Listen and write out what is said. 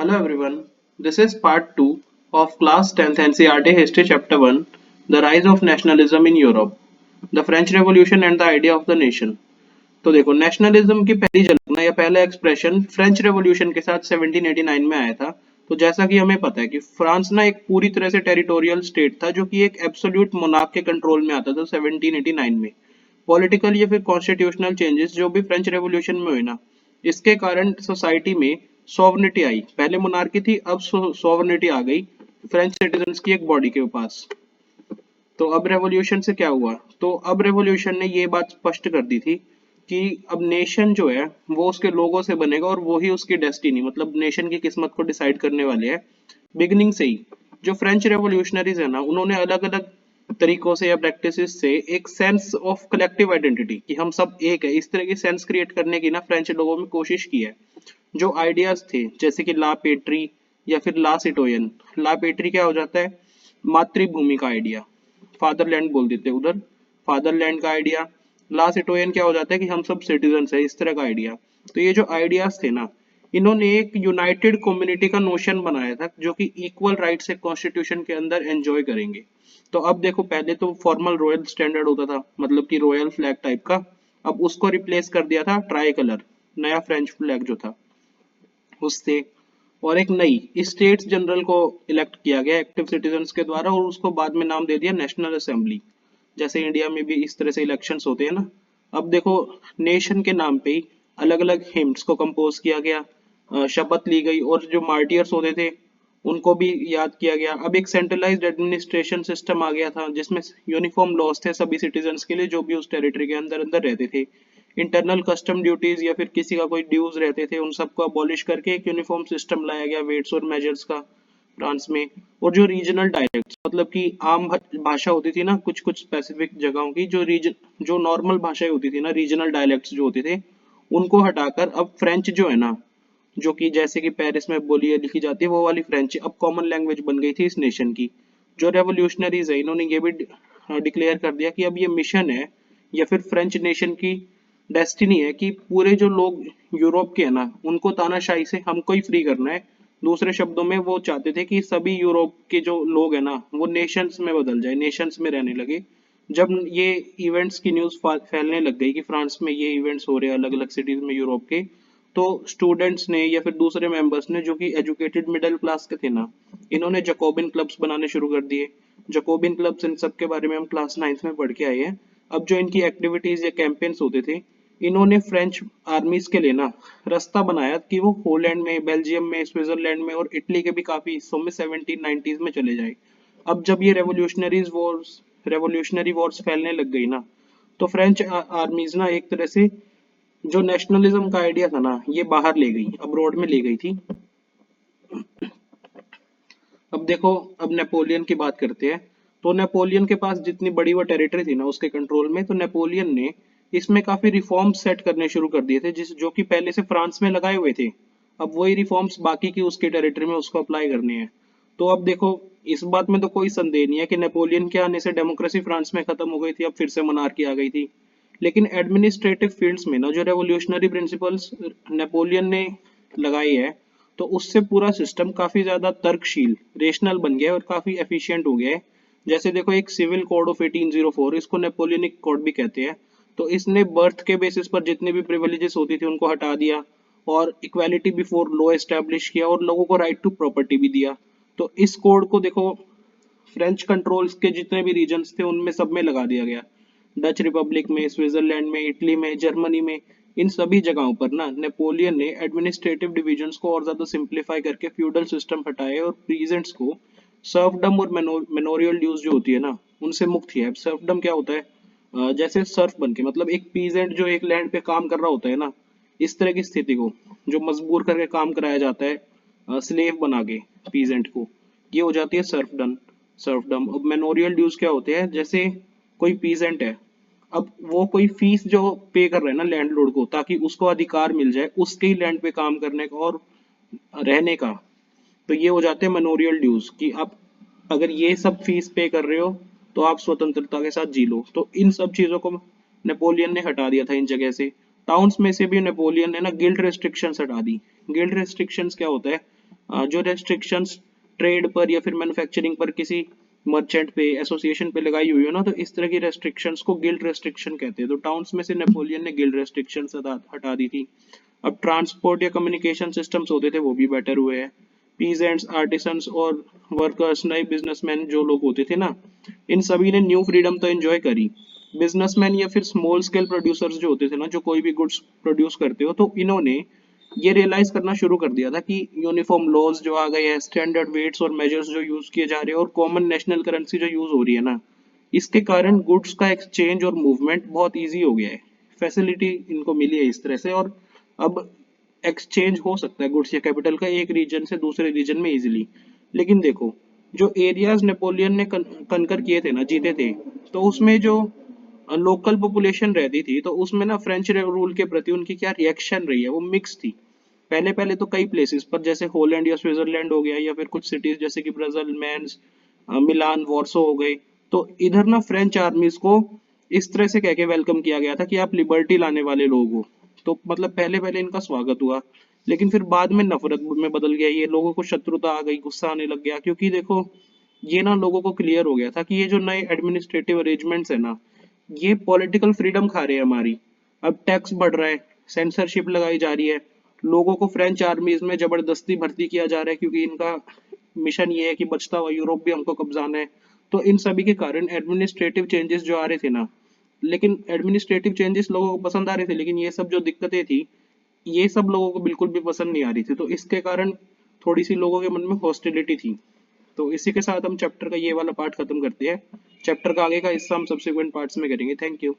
Hello everyone, this is part 2 of class 10th NCERT History Chapter 1, The Rise of Nationalism in Europe, The French Revolution and the Idea of the Nation। तो देखो nationalism की पहली झलक ना या पहला expression French revolution के साथ 1789 में आया था। तो जैसा कि हमें पता है कि फ्रांस ना एक पूरी तरह से टेरिटोरियल स्टेट था जो कि एक एब्सोल्यूट मोनार्क के कंट्रोल में आता था 1789 में। पॉलिटिकल या फिर कॉन्स्टिट्यूशनल चेंजेस जो भी फ्रेंच रेवोल्यूशन में हुए ना, इसके कारण सोसाइटी में सॉवरेनिटी आई। पहले मोनार्की थी, अब सॉवरेनिटी आ गई फ्रेंच सिटीजन्स की एक बॉडी के पास। तो अब रेवोल्यूशन से क्या हुआ? तो अब रेवोल्यूशन ने ये बात स्पष्ट कर दी थी कि अब नेशन जो है वो उसके लोगों से बनेगा और वो ही उसकी डेस्टिनी मतलब नेशन की किस्मत को डिसाइड करने वाले हैं बिगिनिंग से ही। जो फ्रेंच रेवोल्यूशनरीज है ना, उन्होंने अलग अलग तरीकों से या प्रैक्टिसेस से एक सेंस ऑफ कलेक्टिव आइडेंटिटी कि हम सब एक है, इस तरह की सेंस क्रिएट करने की ना फ्रेंच लोगों में कोशिश की है। जो आइडियाज थे जैसे कि ला पेट्री या फिर ला सिटोयन। ला पेट्री क्या हो जाता है? मातृभूमि का आइडिया, फादरलैंड बोल देते हैं उधर, फादरलैंड का आइडिया। लास्ट सिटोयन क्या हो जाता है कि हम सब सिटीजन्स है, इस तरह का आइडिया। तो ये जो आइडियाज थे ना, इन्होंने एक यूनाइटेड कम्युनिटी का नोशन बनाया था जो कि इक्वल राइट से कॉन्स्टिट्यूशन के अंदर एंजॉय करेंगे। तो अब देखो, पहले तो फॉर्मल रॉयल स्टैंडर्ड होता था, मतलब कि रॉयल फ्लैग टाइप का। अब उसको रिप्लेस कर दिया था ट्राई कलर, नया फ्रेंच फ्लैग जो था उससे। और एक नई स्टेट्स जनरल को इलेक्ट किया गया एक्टिव सिटीजन्स के द्वारा, और उसको बाद में नाम दे दिया नेशनल असेंबली। जैसे इंडिया में भी इस तरह से इलेक्शंस होते हैं ना। अब देखो, नेशन के नाम पे ही अलग अलग हिम्स को कंपोज किया गया, शपथ ली गई, और जो मार्टियर्स होते थे उनको भी याद किया गया। अब एक सेंट्रलाइज्ड एडमिनिस्ट्रेशन सिस्टम आ गया था जिसमें यूनिफॉर्म लॉज थे सभी सिटीजन्स के लिए जो भी उस टेरिटरी के अंदर अंदर रहते थे। इंटरनल कस्टम ड्यूटीज या फिर किसी का कोई ड्यूज रहते थे, उन सबको अबॉलिश करके एक यूनिफॉर्म सिस्टम लाया गया वेट्स और मेजर्स का फ्रांस में। और जो रीजनल डायलेक्ट्स मतलब कि आम भाषा होती थी ना कुछ कुछ स्पेसिफिक जगहों की, जो रीजन जो नॉर्मल भाषाएं होती थी ना, रीजनल डायलेक्ट्स जो होते थे, उनको हटाकर अब फ्रेंच जो है ना, जो कि जैसे कि पेरिस में बोली है लिखी जाती है वो वाली फ्रेंच अब कॉमन लैंग्वेज बन गई थी इस नेशन की। जो रेवोल्यूशनरीज है इन्होंने ये भी डिक्लेयर कर दिया कि अब ये मिशन है या फिर फ्रेंच नेशन की डेस्टिनी है कि पूरे जो लोग यूरोप के है ना, उनको तानाशाही से हमको ही फ्री करना है। दूसरे शब्दों में वो चाहते थे कि सभी यूरोप के जो लोग है ना वो नेशंस में बदल जाए, नेशंस में रहने लगे। जब ये इवेंट्स की न्यूज फैलने लग गई कि फ्रांस में ये इवेंट्स हो रहे हैं अलग अलग सिटीज में यूरोप के, तो स्टूडेंट्स ने या फिर दूसरे मेंबर्स ने जो कि एजुकेटेड मिडिल क्लास के थे ना, इन्होंने जकोबिन क्लब्स बनाने शुरू कर दिए। जकोबिन क्लब्स इन सब के बारे में हम क्लास 9th में पढ़ के आए हैं। अब जो इनकी एक्टिविटीज या कैंपेन्स होते थे, इन्होंने फ्रेंच आर्मीज के लिए ना रास्ता बनाया कि वो होलैंड में, बेल्जियम में, स्विट्जरलैंड में और इटली के भी काफी हिस्सों में 1790s में चले जाए। अब जब ये रेवोल्यूशनरी वॉर्स फैलने लग गई ना, तो फ्रेंच आर्मीज ना एक तरह से जो नेशनलिज्म का आइडिया था ना ये बाहर ले गई, अब्रॉड में ले गई थी। अब देखो, अब नेपोलियन की बात करते हैं। तो नेपोलियन के पास जितनी बड़ी वो टेरिटरी थी ना उसके कंट्रोल में, तो नेपोलियन ने इसमें काफी रिफॉर्म्स सेट करने शुरू कर दिए थे जिस जो कि पहले से फ्रांस में लगाए हुए थे। अब वही रिफॉर्म्स बाकी की उसके टेरिटरी में उसको अप्लाई करने हैं। तो अब देखो, इस बात में तो कोई संदेह नहीं है कि नेपोलियन के आने से डेमोक्रेसी फ्रांस में खत्म हो गई थी, अब फिर से मोनार्की आ गई थी। लेकिन एडमिनिस्ट्रेटिव फील्ड्स में ना जो रेवोल्यूशनरी प्रिंसिपल्स नेपोलियन ने लगाई है, तो उससे पूरा सिस्टम काफी ज्यादा तर्कशील, रेशनल बन गया है और काफी एफिशिएंट हो गया है। जैसे देखो, एक सिविल कोड ऑफ 1804, इसको नेपोलियनिक कोड भी कहते हैं। तो इसने बर्थ के बेसिस पर जितने भी प्रिविलेजेस होती थी उनको हटा दिया, और इक्वालिटी बिफोर लॉ एस्टेब्लिश किया, और लोगों को राइट टू प्रॉपर्टी भी दिया। तो इस कोड को देखो, फ्रेंच कंट्रोल्स के जितने भी रीजन्स थे उनमें सब में लगा दिया गया। डच रिपब्लिक में, स्विट्जरलैंड में, इटली में, जर्मनी में, इन सभी जगहों पर ना नेपोलियन ने एडमिनिस्ट्रेटिव डिविजन्स को और ज्यादा सिंप्लीफाई करके फ्यूडल सिस्टम हटाए और पीजेंट्स को सर्फडम और मेनोरियल ड्यूज जो होती है ना उनसे मुक्त किया है। सर्फडम क्या होता है? जैसे सर्फ बन के, मतलब एक पीजेंट जो एक लैंड पे काम कर रहा होता है ना, इस तरह की स्थिति को जो मजबूर करके काम कराया जाता है स्लेव बना के पीजेंट को, ये हो जाती है सर्फडम। सर्फडम। अब मेनोरियल ड्यूज क्या होते हैं? जैसे कोई पीजेंट है, अब वो कोई फीस जो पे कर रहा है ना लैंडलॉर्ड को, ताकि उसको अधिकार मिल जाए उसके ही लैंड पे काम करने का और रहने का, तो ये हो जाते हैं मेनोरियल ड्यूज कि आप अगर ये सब फीस पे कर रहे हो तो आप स्वतंत्रता के साथ जी लो। तो इन सब चीजों को नेपोलियन ने हटा दिया था इन जगह से। टाउन्स में से भी नेपोलियन ने ना गिल्ड रेस्ट्रिक्शंस हटा दी। गिल्ड रेस्ट्रिक्शंस क्या होता है? जो रेस्ट्रिक्शंस ट्रेड पर या फिर मैन्युफैक्चरिंग पर किसी मर्चेंट पे एसोसिएशन पे लगाई हुई है ना, तो इस तरह की रेस्ट्रिक्शंस को गिल्ड रेस्ट्रिक्शन कहते हैं। तो टाउन्स में से नेपोलियन ने गिल्ड रेस्ट्रिक्शंस हटा दी थी। अब ट्रांसपोर्ट या कम्युनिकेशन सिस्टम्स होते थे वो भी बेटर हुए हैं। पीजेंट्स, आर्टिसंस और वर्कर्स, नए बिजनेसमैन जो लोग होते थे ना, इन सभी ने न्यू फ्रीडम तो एंजॉय करी। बिजनेसमैन या फिर स्मॉल स्केल प्रोड्यूसर्स जो होते थे ना, जो कोई भी गुड्स प्रोड्यूस करते हो, तो इन्होंने ये रियलाइज करना शुरू कर दिया था कि यूनिफॉर्म लॉज जो आ गए हैं, स्टैंडर्ड वेट्स और मेजर्स जो यूज किए जा रहे हैं, और कॉमन नेशनल करेंसी जो यूज हो रही है ना, इसके कारण गुड्स का एक्सचेंज और मूवमेंट बहुत इजी हो गया है। फैसिलिटी इनको मिली है इस तरह से, और अब एक्सचेंज हो सकता है गुड्स या कैपिटल का एक रीजन से दूसरे रीजन में इजीली। लेकिन देखो, जो एरियाज नेपोलियन ने कनकर किए थे ना, जीते थे, तो उसमें जो लोकल पॉपुलेशन रहती थी, तो उसमें ना फ्रेंच रूल के प्रति उनकी क्या रिएक्शन रही है, वो मिक्स थी। पहले पहले तो कई प्लेसेस पर, जैसे होलैंड या स्विट्जरलैंड हो गया, या फिर कुछ सिटीज जैसे कि ब्राजील, मेंस, मिलान, वॉर्सो हो गए, तो इधर ना फ्रेंच आर्मीज को इस तरह से कह के वेलकम किया गया था कि आप लिबर्टी लाने वाले लोग हो। तो मतलब पहले पहले इनका स्वागत हुआ, लेकिन फिर बाद में नफरत में बदल गया, ये लोगों को शत्रुता आ गई, गुस्सा आने लग गया, क्योंकि देखो, ये ना लोगों को क्लियर हो गया था कि ये जो नए एडमिनिस्ट्रेटिव अरेंजमेंट्स है ना, ये पॉलिटिकल फ्रीडम खा रहे हैं हमारी। अब टैक्स बढ़ रहा है, सेंसरशिप लगाई जा रही है, लोगों को फ्रेंच आर्मीज में जबरदस्ती भर्ती किया जा रहा है, क्योंकि इनका मिशन ये है कि बचता हुआ यूरोप भी हमको कब्जाना है। तो इन सभी के कारण एडमिनिस्ट्रेटिव चेंजेस जो आ रहे थे ना, लेकिन एडमिनिस्ट्रेटिव चेंजेस लोगों को पसंद आ रहे थे, लेकिन ये सब जो दिक्कतें थी, ये सब लोगों को बिल्कुल भी पसंद नहीं आ रही थी, तो इसके कारण थोड़ी सी लोगों के मन में हॉस्टिलिटी थी। तो इसी के साथ हम चैप्टर का ये वाला पार्ट खत्म करते हैं। चैप्टर का आगे का हिस्सा हम सब्सिक्वेंट पार्ट्स में करेंगे। Thank you.